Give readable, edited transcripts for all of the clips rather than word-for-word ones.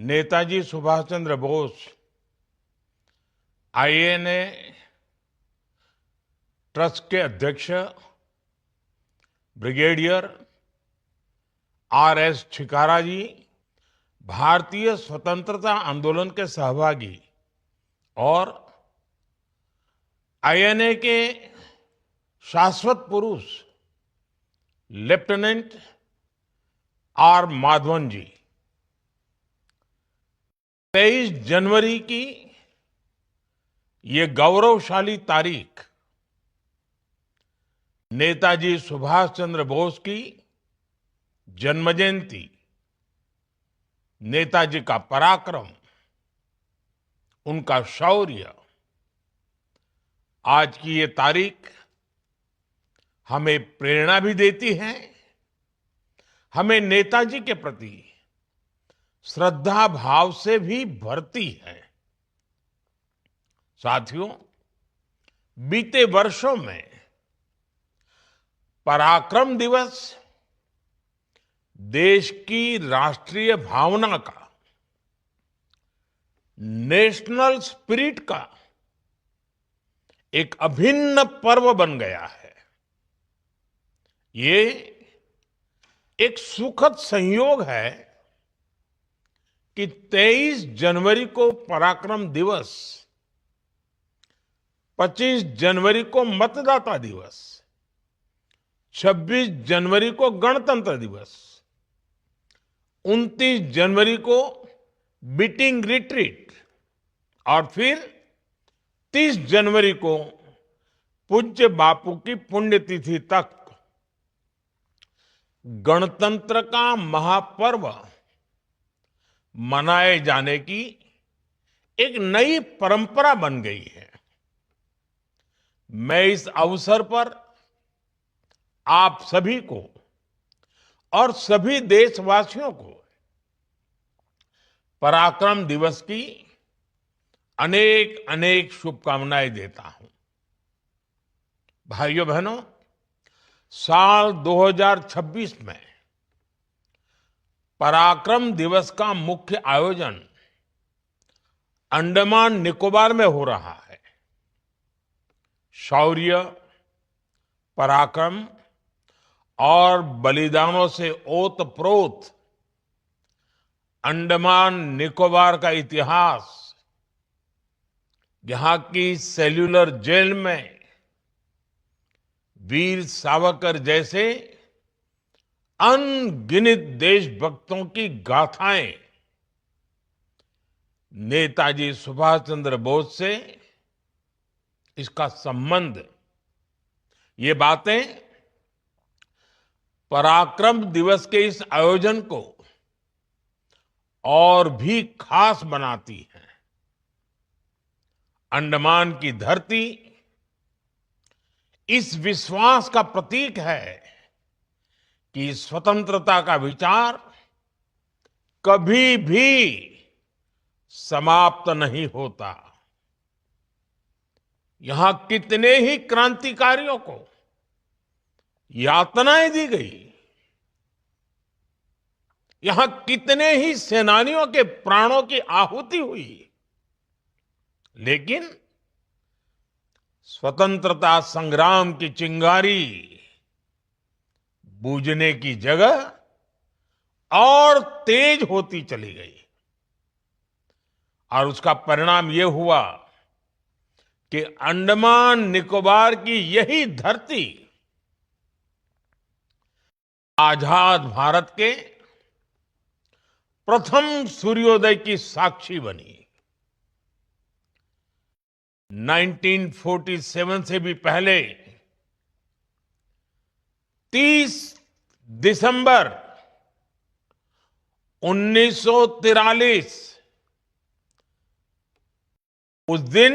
Netaji Subhash Chandra Bose INA trust के अध्यक्ष brigadier RS Chhikara जी भारतीय स्वतंत्रता आंदोलन के सहभागी और आईएनए के शाश्वत पुरुष लेफ्टिनेंट आर माधवन जी 23 जनवरी की ये गौरवशाली तारीख नेताजी सुभाष चंद्र बोस की जन्मजयंती, नेताजी का पराक्रम, उनका शौर्य। आज की ये तारीख हमें प्रेरणा भी देती है, हमें नेताजी के प्रति श्रद्धा भाव से भी भरती है। साथियों, बीते वर्षों में पराक्रम दिवस देश की राष्ट्रीय भावना का, नेशनल स्पिरिट का एक अभिन्न पर्व बन गया है। ये एक सुखद संयोग है कि 23 जनवरी को पराक्रम दिवस, 25 जनवरी को मतदाता दिवस, 26 जनवरी को गणतंत्र दिवस, 29 जनवरी को बीटिंग रिट्रीट और फिर 30 जनवरी को पूज्य बापू की पुण्यतिथि तक गणतंत्र का महापर्व मनाए जाने की एक नई परंपरा बन गई है। मैं इस अवसर पर आप सभी को और सभी देशवासियों को पराक्रम दिवस की अनेक अनेक शुभकामनाएं देता हूं। भाइयों बहनों, साल 2026 में पराक्रम दिवस का मुख्य आयोजन अंडमान निकोबार में हो रहा है। शौर्य, पराक्रम और बलिदानों से ओतप्रोत अंडमान निकोबार का इतिहास, यहां की सेल्यूलर जेल में वीर सावरकर जैसे अनगिनत देशभक्तों की गाथाएं, नेताजी सुभाष चंद्र बोस से इसका संबंध, ये बातें पराक्रम दिवस के इस आयोजन को और भी खास बनाती हैं। अंडमान की धरती इस विश्वास का प्रतीक है कि स्वतंत्रता का विचार कभी भी समाप्त नहीं होता। यहां कितने ही क्रांतिकारियों को यातनाएं दी गई, यहां कितने ही सेनानियों के प्राणों की आहुति हुई, लेकिन स्वतंत्रता संग्राम की चिंगारी बूझने की जगह और तेज होती चली गई। और उसका परिणाम यह हुआ कि अंडमान निकोबार की यही धरती आजाद भारत के प्रथम सूर्योदय की साक्षी बनी। 1947 से भी पहले 30 दिसंबर 1943 उस दिन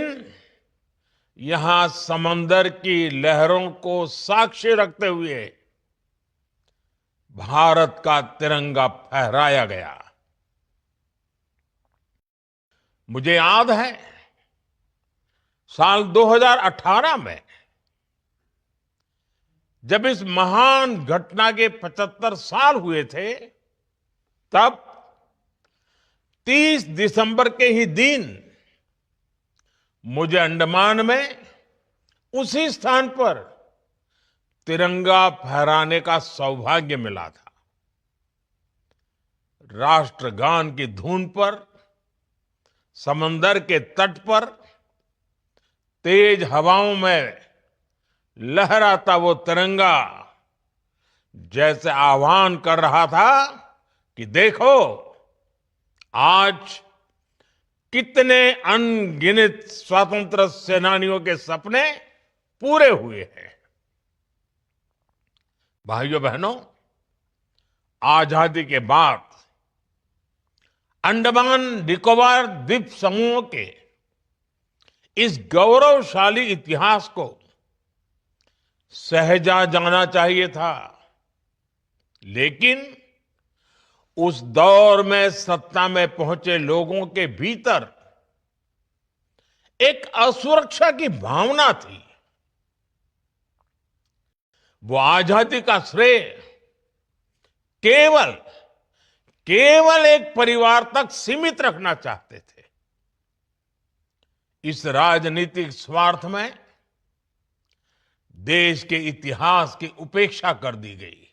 यहां समंदर की लहरों को साक्षी रखते हुए भारत का तिरंगा फहराया गया। मुझे याद है साल 2018 में जब इस महान घटना के 75 साल हुए थे, तब 30 दिसंबर के ही दिन मुझे अंडमान में उसी स्थान पर तिरंगा फहराने का सौभाग्य मिला था। राष्ट्रगान की धुन पर समंदर के तट पर तेज हवाओं में लहराता वो तिरंगा जैसे आह्वान कर रहा था कि देखो आज कितने अनगिनत स्वतंत्र सेनानियों के सपने पूरे हुए हैं। भाइयों बहनों, आजादी के बाद अंडमान निकोबार द्वीप समूह के इस गौरवशाली इतिहास को सहेजा जाना चाहिए था, लेकिन उस दौर में सत्ता में पहुंचे लोगों के भीतर एक असुरक्षा की भावना थी। वो आजादी का श्रेय केवल एक परिवार तक सीमित रखना चाहते थे। इस राजनीतिक स्वार्थ में देश के इतिहास की उपेक्षा कर दी गई।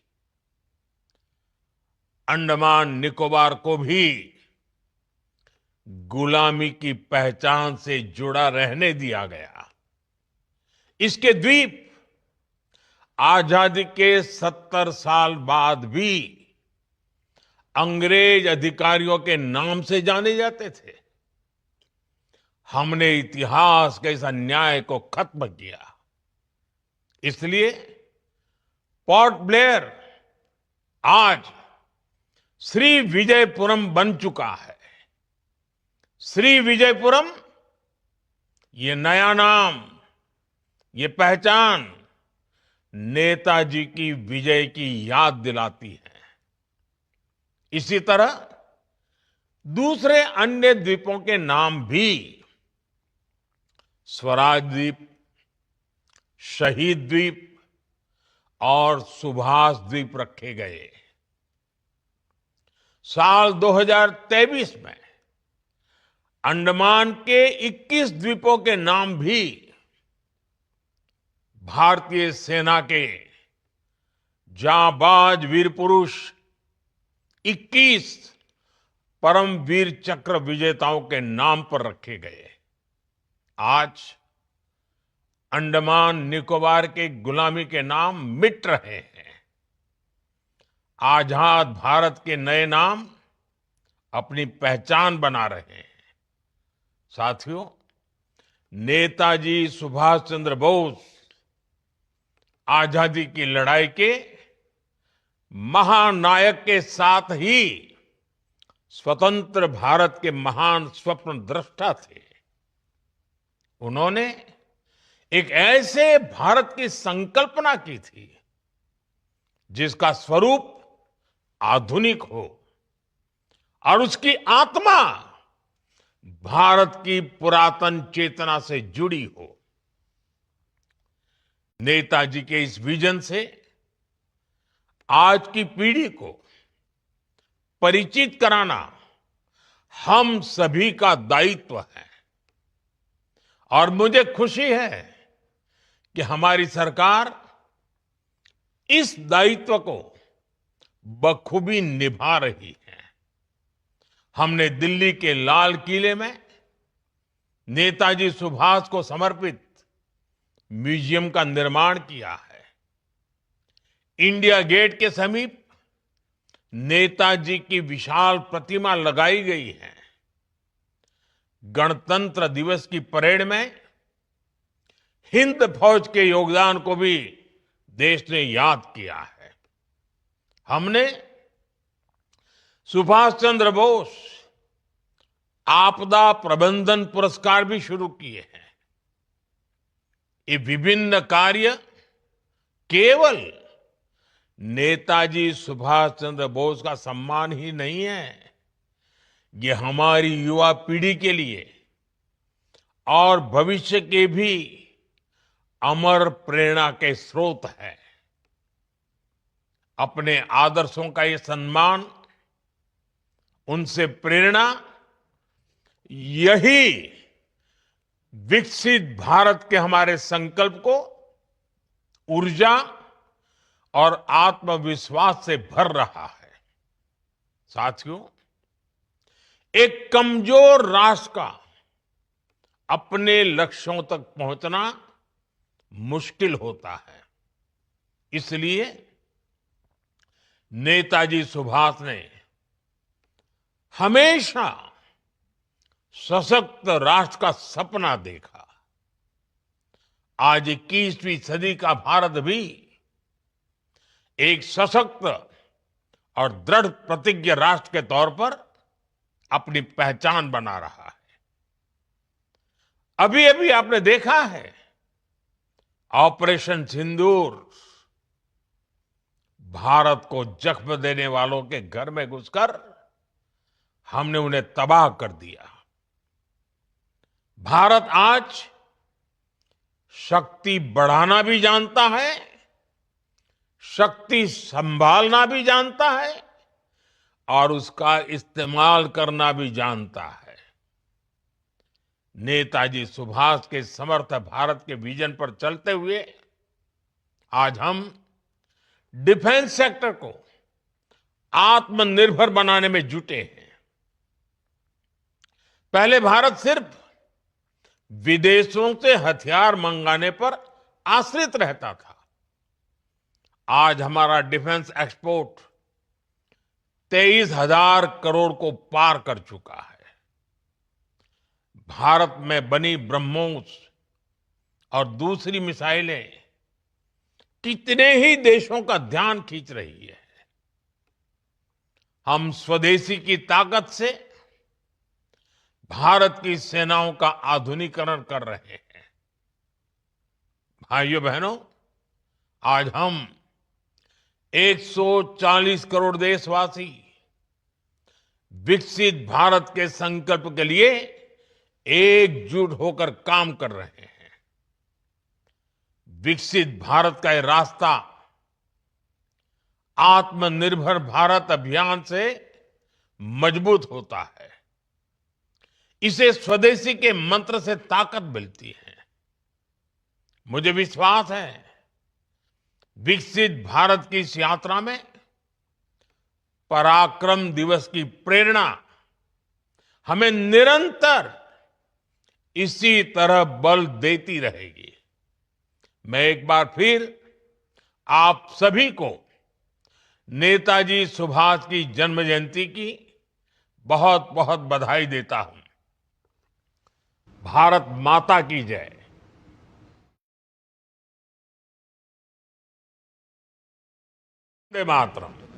अंडमान निकोबार को भी गुलामी की पहचान से जुड़ा रहने दिया गया। इसके द्वीप आजादी के 70 साल बाद भी अंग्रेज अधिकारियों के नाम से जाने जाते थे। हमने इतिहास के इस अन्याय को खत्म किया। इसलिए पोर्ट ब्लेयर आज श्री विजयपुरम बन चुका है। श्री विजयपुरम, ये नया नाम, ये पहचान नेताजी की विजय की याद दिलाती है। इसी तरह दूसरे अन्य द्वीपों के नाम भी स्वराज द्वीप, शहीद द्वीप और सुभाष द्वीप रखे गए। साल 2023 में अंडमान के 21 द्वीपों के नाम भी भारतीय सेना के जांबाज वीर पुरुष 21 परम वीर चक्र विजेताओं के नाम पर रखे गए। आज अंडमान निकोबार के गुलामी के नाम मिट रहे हैं। आजाद भारत के नए नाम अपनी पहचान बना रहे हैं। साथियों, नेताजी सुभाष चंद्र बोस आजादी की लड़ाई के महानायक के साथ ही स्वतंत्र भारत के महान स्वप्न दृष्टा थे। उन्होंने एक ऐसे भारत की संकल्पना की थी जिसका स्वरूप आधुनिक हो और उसकी आत्मा भारत की पुरातन चेतना से जुड़ी हो। नेताजी के इस विजन से आज की पीढ़ी को परिचित कराना हम सभी का दायित्व है। और मुझे खुशी है कि हमारी सरकार इस दायित्व को बखूबी निभा रही है। हमने दिल्ली के लाल किले में नेताजी सुभाष को समर्पित म्यूजियम का निर्माण किया है। इंडिया गेट के समीप नेताजी की विशाल प्रतिमा लगाई गई है। गणतंत्र दिवस की परेड में हिंद फौज के योगदान को भी देश ने याद किया है। हमने सुभाष चंद्र बोस आपदा प्रबंधन पुरस्कार भी शुरू किए हैं। ये विभिन्न कार्य केवल नेताजी सुभाष चंद्र बोस का सम्मान ही नहीं है, ये हमारी युवा पीढ़ी के लिए और भविष्य के भी अमर प्रेरणा के स्रोत है। अपने आदर्शों का ये सम्मान, उनसे प्रेरणा यही विकसित भारत के हमारे संकल्प को ऊर्जा और आत्मविश्वास से भर रहा है। साथियों, एक कमजोर राष्ट्र का अपने लक्ष्यों तक पहुंचना मुश्किल होता है। इसलिए नेताजी सुभाष ने हमेशा सशक्त राष्ट्र का सपना देखा। आज 21वीं सदी का भारत भी एक सशक्त और दृढ़ प्रतिज्ञ राष्ट्र के तौर पर अपनी पहचान बना रहा है। अभी अभी आपने देखा है, ऑपरेशन सिंदूर भारत को जख्म देने वालों के घर में घुसकर हमने उन्हें तबाह कर दिया। भारत आज शक्ति बढ़ाना भी जानता है, शक्ति संभालना भी जानता है और उसका इस्तेमाल करना भी जानता है। नेताजी सुभाष के समर्थ भारत के विजन पर चलते हुए आज हम डिफेंस सेक्टर को आत्मनिर्भर बनाने में जुटे हैं। पहले भारत सिर्फ विदेशों से हथियार मंगाने पर आश्रित रहता था। आज हमारा डिफेंस एक्सपोर्ट 23,000 करोड़ को पार कर चुका है। भारत में बनी ब्रह्मोस और दूसरी मिसाइलें कितने ही देशों का ध्यान खींच रही है। हम स्वदेशी की ताकत से भारत की सेनाओं का आधुनिकीकरण कर रहे हैं। भाइयों बहनों, आज हम 140 करोड़ देशवासी विकसित भारत के संकल्प के लिए एकजुट होकर काम कर रहे हैं। विकसित भारत का ये रास्ता आत्मनिर्भर भारत अभियान से मजबूत होता है। इसे स्वदेशी के मंत्र से ताकत मिलती है। मुझे विश्वास है, विकसित भारत की इस यात्रा में पराक्रम दिवस की प्रेरणा हमें निरंतर इसी तरह बल देती रहेगी। मैं एक बार फिर आप सभी को नेताजी सुभाष की जन्म जयंती की बहुत बहुत बधाई देता हूं। भारत माता की जय। वंदे मातरम।